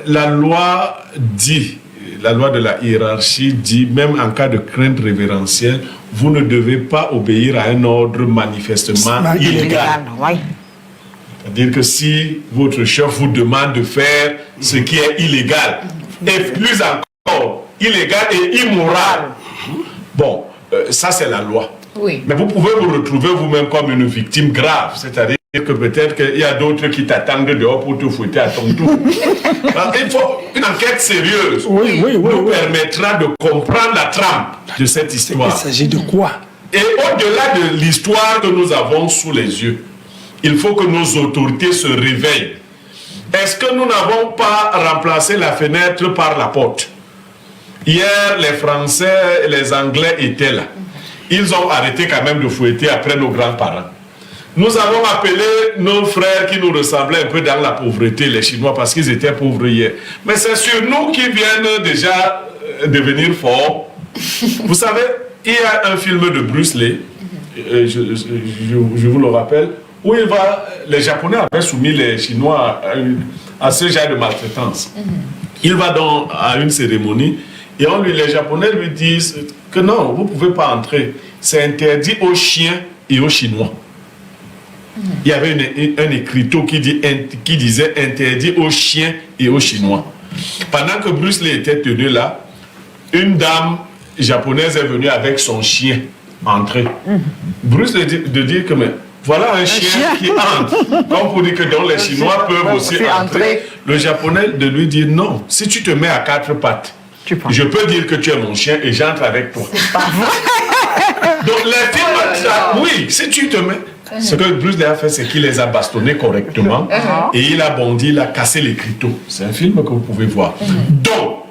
La loi dit, la loi de la hiérarchie dit, même en cas de crainte révérentielle, vous ne devez pas obéir à un ordre manifestement illégal. C'est-à-dire que si votre chef vous demande de faire ce qui est illégal, et plus encore, illégal et immoral, bon, ça c'est la loi. Oui. Mais vous pouvez vous retrouver vous-même comme une victime grave, c'est-à-dire que peut-être qu'il y a d'autres qui t'attendent dehors pour te fouetter à ton tour. Il faut une enquête sérieuse nous permettra de comprendre la trame de cette histoire. Il s'agit de quoi? Et au-delà de l'histoire que nous avons sous les yeux, il faut que nos autorités se réveillent. Est-ce que nous n'avons pas remplacé la fenêtre par la porte? Hier, les Français et les Anglais étaient là. Ils ont arrêté quand même de fouetter après nos grands-parents. Nous avons appelé nos frères qui nous ressemblaient un peu dans la pauvreté, les Chinois, parce qu'ils étaient pauvres hier. Mais c'est sur nous qui viennent déjà devenir forts. Vous savez, il y a un film de Bruce Lee, je vous le rappelle, où les Japonais avaient soumis les Chinois à ce genre de maltraitance. Il va à une cérémonie et les Japonais lui disent que non, vous ne pouvez pas entrer. C'est interdit aux chiens et aux Chinois. Il y avait un écriteau qui disait interdit aux chiens et aux Chinois. Pendant que Bruce Lee était tenu là, une dame japonaise est venue avec son chien entrer. Bruce Lee de dire que mais voilà un chien qui entre. Comme pour dire que donc les Chinois peuvent aussi entrer. Le japonais de lui dire non, si tu te mets à quatre pattes, je peux dire que tu es mon chien et j'entre avec toi. C'est pas vrai. Donc les films, oui, si tu te mets. Ce que Bruce Lee a fait, c'est qu'il les a bastonnés correctement et il a bondi, il a cassé l'écriteau. C'est un film que vous pouvez voir. Donc,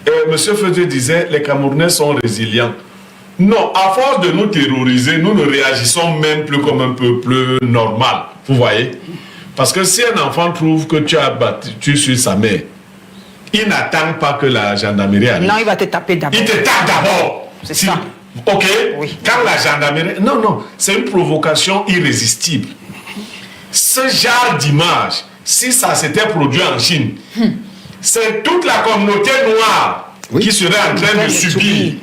M. Feudier disait, les Camerounais sont résilients. Non, à force de nous terroriser, nous ne réagissons même plus comme un peuple normal. Vous voyez? Parce que si un enfant trouve que tu as battu sur sa mère, il n'attend pas que la gendarmerie arrive. Non, il va te taper d'abord. Il te tape d'abord. C'est ça. Ok, oui. Quand la gendarmerie... Non, c'est une provocation irrésistible. Ce genre d'image, si ça s'était produit en Chine, c'est toute la communauté noire qui serait en train de subir.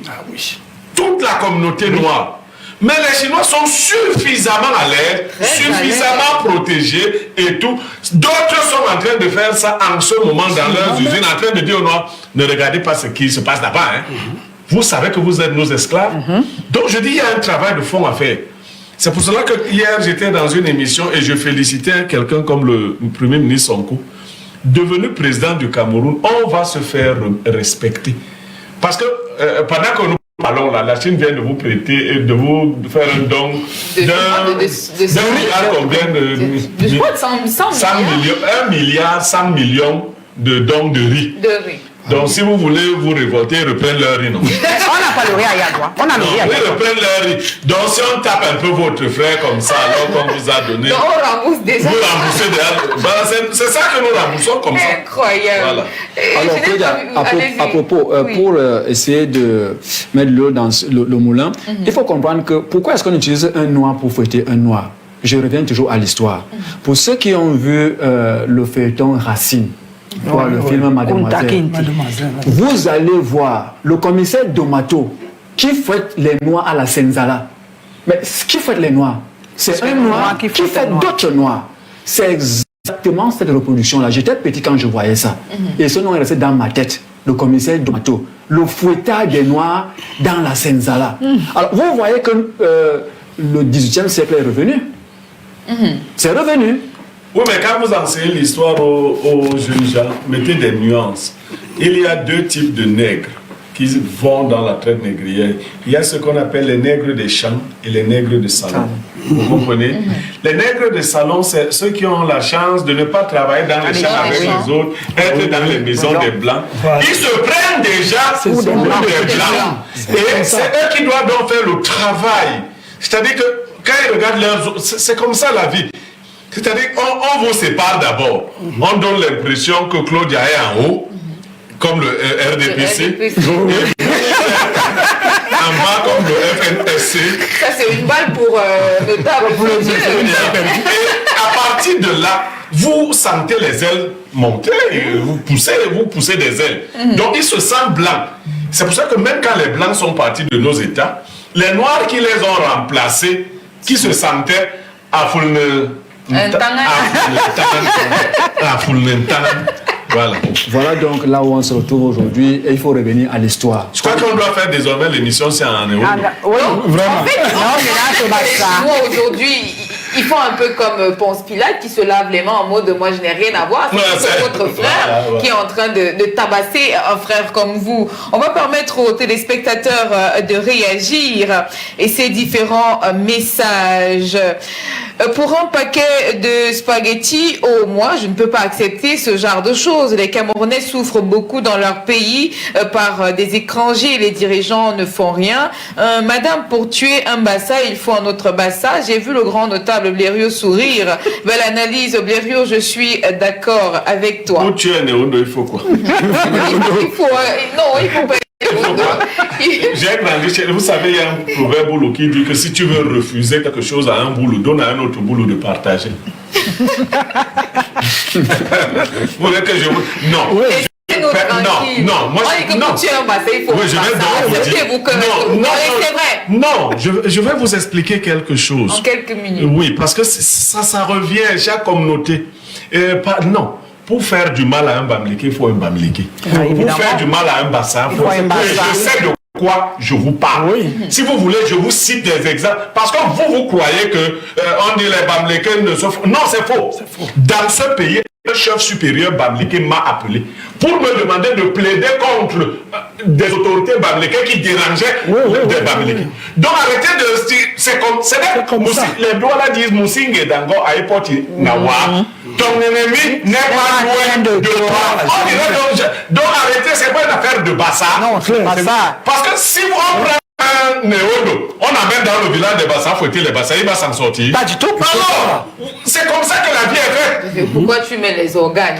Toute la communauté noire. Mais les Chinois sont suffisamment à l'aise, suffisamment protégés et tout. D'autres sont en train de faire ça en ce moment dans leurs usines, en train de dire aux Noirs, ne regardez pas ce qui se passe là-bas. Hein. Vous savez que vous êtes nos esclaves. Donc je dis, il y a un travail de fond à faire. C'est pour cela que hier, j'étais dans une émission et je félicitais quelqu'un comme le Premier ministre Sonko. Devenu président du Cameroun, on va se faire respecter. Parce que pendant que nous parlons là, la Chine vient de vous prêter, de vous faire un don d'un milliard combien de... Je crois de 100 millions. 1 milliard, 100 millions de dons de riz. Donc, si vous voulez vous révolter, reprennent leur riz, non? On n'a pas le riz à Yagua. On a le riz à Yagua. Reprennent leur riz. Donc, si on tape un peu votre frère comme ça, alors qu'on vous a donné... Donc, on rembourse déjà. Vous remboursez déjà. Voilà, c'est ça que nous remboursons comme ça. Incroyable. Voilà. Alors, à propos, pour essayer de mettre l'eau dans le moulin, il faut comprendre que pourquoi est-ce qu'on utilise un noir pour fouetter un noir? Je reviens toujours à l'histoire. Pour ceux qui ont vu le feuilleton Racine, le film Mademoiselle, vous allez voir le commissaire Domato qui fouette les noirs à la Senzala. Mais qui fouette les noirs? C'est un noir qui fouette d'autres noirs. C'est exactement cette reproduction-là. J'étais petit quand je voyais ça. Et ce nom est resté dans ma tête. Le commissaire Domato. Le fouettage des noirs dans la Senzala. Alors, vous voyez que le 18e siècle est revenu. C'est revenu. Oui, mais quand vous enseignez l'histoire aux jeunes gens, mettez des nuances. Il y a deux types de nègres qui vont dans la traite négrière. Il y a ce qu'on appelle les nègres des champs et les nègres de salon. Vous comprenez? Les nègres de salon, c'est ceux qui ont la chance de ne pas travailler dans les champs avec les autres, être dans les maisons des Blancs. Ils se prennent déjà pour des Blancs. Et c'est eux qui doivent donc faire le travail. C'est-à-dire que quand ils regardent leurs autres, c'est comme ça la vie. C'est-à-dire qu'on vous sépare d'abord. On donne l'impression que Claudia est en haut, comme le RDPC. En bas, comme le FNSC. Ça, c'est une balle pour le table. Et à partir de là, vous sentez les ailes monter, vous poussez des ailes. Donc ils se sentent blancs. C'est pour ça que même quand les blancs sont partis de nos États, les noirs qui les ont remplacés, qui se sentaient à Voilà donc là où on se retrouve aujourd'hui et il faut revenir à l'histoire. Je crois qu'on doit faire désormais l'émission, c'est en euros. Oui, Vraiment. En fait, aujourd'hui, ils font un peu comme Ponce Pilate qui se lave les mains en mode moi je n'ai rien à voir. C'est votre frère qui est en train de tabasser un frère comme vous. On va permettre aux téléspectateurs de réagir et ces différents messages. Pour un paquet de spaghettis, moi je ne peux pas accepter ce genre de choses. Les Camerounais souffrent beaucoup dans leur pays par des étrangers. Les dirigeants ne font rien. Madame, pour tuer un bassa, il faut un autre bassa. J'ai vu le grand notable Blériot sourire. Belle analyse, Blériot, je suis d'accord avec toi. Pour tuer un Néondo, il faut quoi? il faut pas. J'ai grandi chez vous savez, il y a un proverbe qui dit que si tu veux refuser quelque chose à un boulot, donne à un autre boulot de partager. Vous voulez que je vous... Non. Oui. Non, moi je vais vous expliquer quelque chose. En quelques minutes. Oui, parce que ça revient à chaque communauté. Non. Pour faire du mal à un Bamileke, il faut un Bamileke. Pour faire du mal à un Bassa, il faut un Bassa. Je sais de quoi je vous parle. Oui. Si vous voulez, je vous cite des exemples. Parce que vous croyez que on dit les Bamileke ne se font... Non, c'est faux. Dans ce pays, le chef supérieur Bamileke m'a appelé pour me demander de plaider contre des autorités Bamileke qui dérangeaient des Bamileke. Donc arrêtez de... C'est comme ça. Les Douala disent Moussing et Dango à Epoti Nawa. Ton ennemi n'est pas loin de toi. Donc arrêtez, c'est pas une affaire de Bassa. Non, c'est pas ça. Parce que si on prend un Néodo, on amène dans le village des Bassa, fouetter les Bassa, il va s'en sortir. Pas du tout. Alors, c'est comme ça que la vie est faite. Pourquoi tu mets les organes?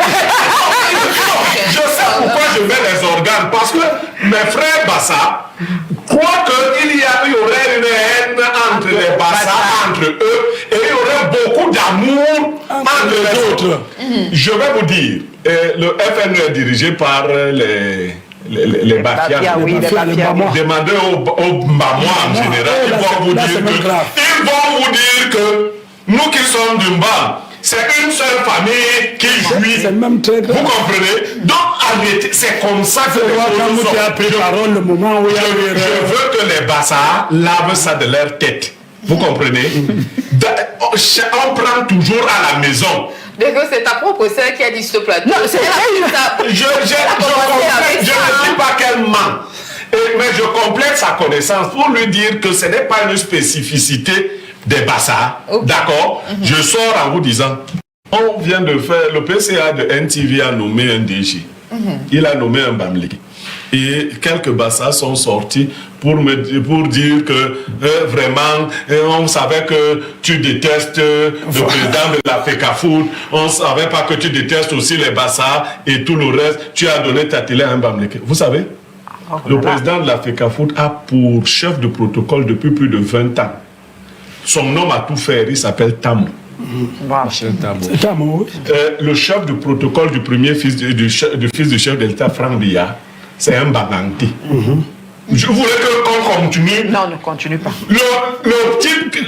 Je sais pourquoi je mets les organes. Parce que mes frères Bassa, quoique il y aurait une haine entre les Bassa, entre eux, et il y aurait beaucoup d'amour entre les autres. Je vais vous dire, le FNE est dirigé par les Bafias. Demandez aux Mbamois en général, ils vont vous dire que nous qui sommes du Mba, c'est une seule famille qui jouit. Vous comprenez? Donc, arrêtez. C'est comme ça que les choses sont. Je veux que les Bassa lavent ça de leur tête. Vous comprenez? On prend toujours à la maison. C'est ta propre sœur qui a dit ce plateau. Non, c'est je ne dis pas qu'elle ment. Mais je complète sa connaissance pour lui dire que ce n'est pas une spécificité des Bassa. Okay. D'accord? Je sors en vous disant, on vient de faire, le PCA de NTV a nommé un DG. Il a nommé un Bamileke. Et quelques Bassa sont sortis pour dire que vraiment, on savait que tu détestes le président de la FECAFOOT, on ne savait pas que tu détestes aussi les Bassa et tout le reste. Tu as donné ta télé à un Bamileke. Vous savez, le président de la FECAFOOT a pour chef de protocole depuis plus de 20 ans. Son homme a tout fait, il s'appelle Tamo. Le chef de protocole du premier fils du chef de l'État, Franck Biya, c'est un Baganti. Je voulais qu'on continue. Non, ne continue pas. Le type que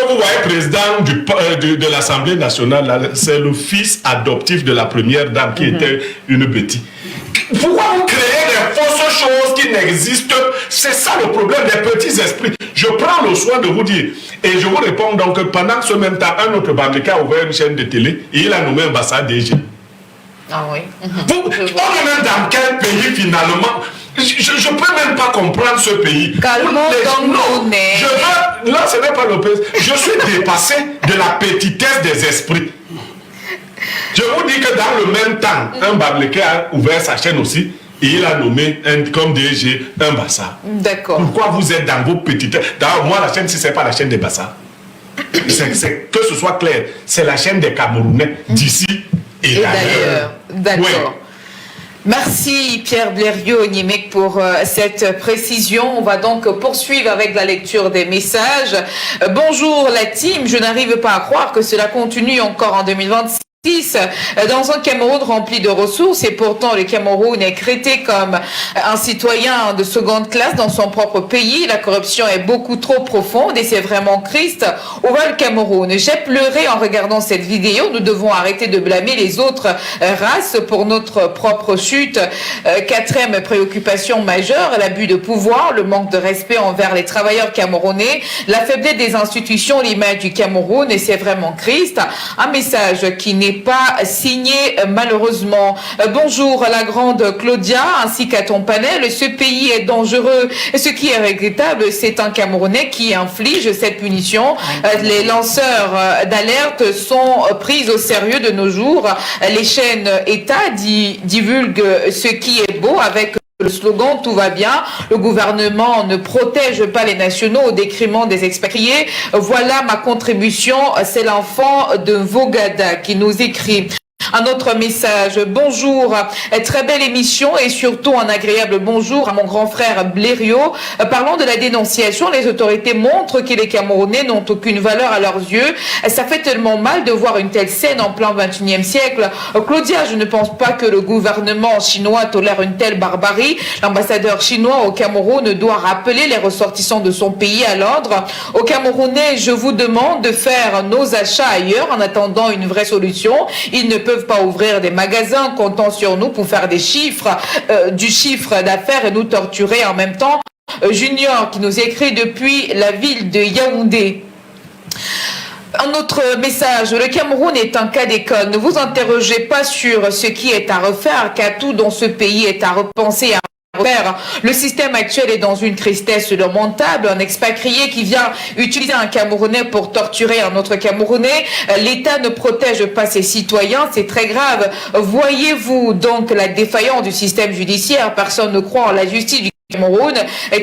vous voyez président de l'Assemblée nationale, c'est le fils adoptif de la première dame qui était une bêtise. Pourquoi vous créez des fausses choses qui n'existent? C'est ça le problème des petits esprits. Je prends le soin de vous dire. Et je vous réponds donc que pendant ce même temps, un autre Bamileke a ouvert une chaîne de télé et il a nommé un Bassa DG. Ah oui. On est même dans quel pays finalement? Je ne peux même pas comprendre ce pays. Calmons donc là, ce n'est pas le pays. Je suis dépassé de la petitesse des esprits. Je vous dis que dans le même temps, un Bamileke a ouvert sa chaîne aussi et il a nommé comme DG un Bassa. D'accord. Pourquoi vous êtes dans vos petitesses? D'ailleurs, moi, la chaîne, si ce n'est pas la chaîne des Bassa, que ce soit clair, c'est la chaîne des Camerounais d'ici et d'ailleurs. D'accord. Oui. Merci Pierre Blériot-Niemek pour cette précision. On va donc poursuivre avec la lecture des messages. Bonjour la team, je n'arrive pas à croire que cela continue encore en 2026. Dans un Cameroun rempli de ressources et pourtant le Cameroun est traité comme un citoyen de seconde classe dans son propre pays. La corruption est beaucoup trop profonde et c'est vraiment triste. Où va le Cameroun? J'ai pleuré en regardant cette vidéo. Nous devons arrêter de blâmer les autres races pour notre propre chute. Quatrième préoccupation majeure, l'abus de pouvoir, le manque de respect envers les travailleurs camerounais, la faiblesse des institutions, l'image du Cameroun et c'est vraiment triste. Un message qui n'est pas signé malheureusement. Bonjour la grande Claudia ainsi qu'à ton panel. Ce pays est dangereux. Ce qui est regrettable, c'est un Camerounais qui inflige cette punition. Les lanceurs d'alerte sont pris au sérieux de nos jours. Les chaînes État divulguent ce qui est beau avec le slogan « Tout va bien ». Le gouvernement ne protège pas les nationaux au détriment des expatriés. Voilà ma contribution. C'est l'enfant de Vogada qui nous écrit. Un autre message. Bonjour, très belle émission et surtout un agréable bonjour à mon grand frère Blériot. Parlons de la dénonciation. Les autorités montrent que les Camerounais n'ont aucune valeur à leurs yeux. Ça fait tellement mal de voir une telle scène en plein 21e siècle. Claudia, je ne pense pas que le gouvernement chinois tolère une telle barbarie. L'ambassadeur chinois au Cameroun doit rappeler les ressortissants de son pays à l'ordre. Aux Camerounais, je vous demande de faire nos achats ailleurs en attendant une vraie solution. Ils ne peuvent pas ouvrir des magasins comptant sur nous pour faire des chiffres, du chiffre d'affaires et nous torturer en même temps. Junior qui nous écrit depuis la ville de Yaoundé. Un autre message, le Cameroun est un cas d'école. Ne vous interrogez pas sur ce qui est à refaire, car tout dans ce pays est à repenser, à refaire. Le système actuel est dans une tristesse lamentable. Un expatrié qui vient utiliser un Camerounais pour torturer un autre Camerounais. L'État ne protège pas ses citoyens. C'est très grave. Voyez-vous donc la défaillance du système judiciaire? Personne ne croit en la justice du Cameroun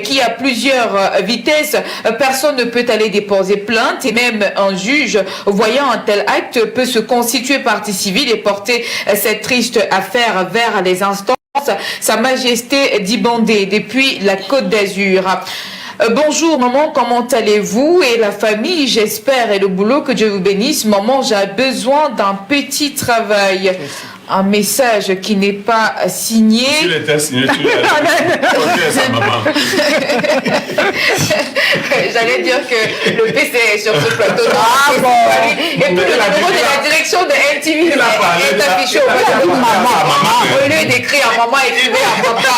qui a plusieurs vitesses. Personne ne peut aller déposer plainte et même un juge voyant un tel acte peut se constituer partie civile et porter cette triste affaire vers les instances. Sa Majesté Dibandé depuis la Côte d'Azur. Bonjour maman, comment allez-vous et la famille? J'espère et le boulot que Dieu vous bénisse. Maman, j'ai besoin d'un petit travail. Un message qui n'est pas signé. S'il était signé, tu l'as sa maman. J'allais dire que le PC est sur ce plateau. Ah bon. Et puis le numéro de la direction de MTV est affiché au bas de maman. Au lieu d'écrire à maman, écrivez à papa.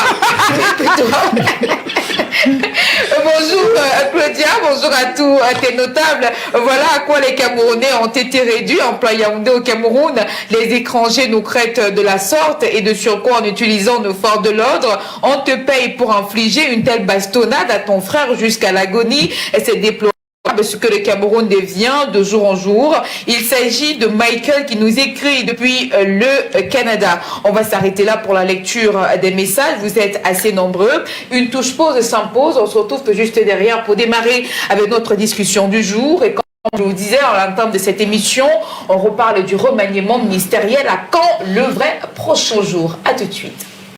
Bonjour Claudia, bonjour à tous tes notables. Voilà à quoi les Camerounais ont été réduits en plein Yaoundé au Cameroun. Les étrangers nous traitent de la sorte et de surcroît en utilisant nos forces de l'ordre. On te paye pour infliger une telle bastonnade à ton frère jusqu'à l'agonie. Et c'est déplorable ce que le Cameroun devient de jour en jour. Il s'agit de Michael qui nous écrit depuis le Canada. On va s'arrêter là pour la lecture des messages. Vous êtes assez nombreux. Une touche pause s'impose. On se retrouve juste derrière pour démarrer avec notre discussion du jour. Et comme je vous disais en l'entame de cette émission, on reparle du remaniement ministériel. À quand le vrai prochain jour? À tout de suite.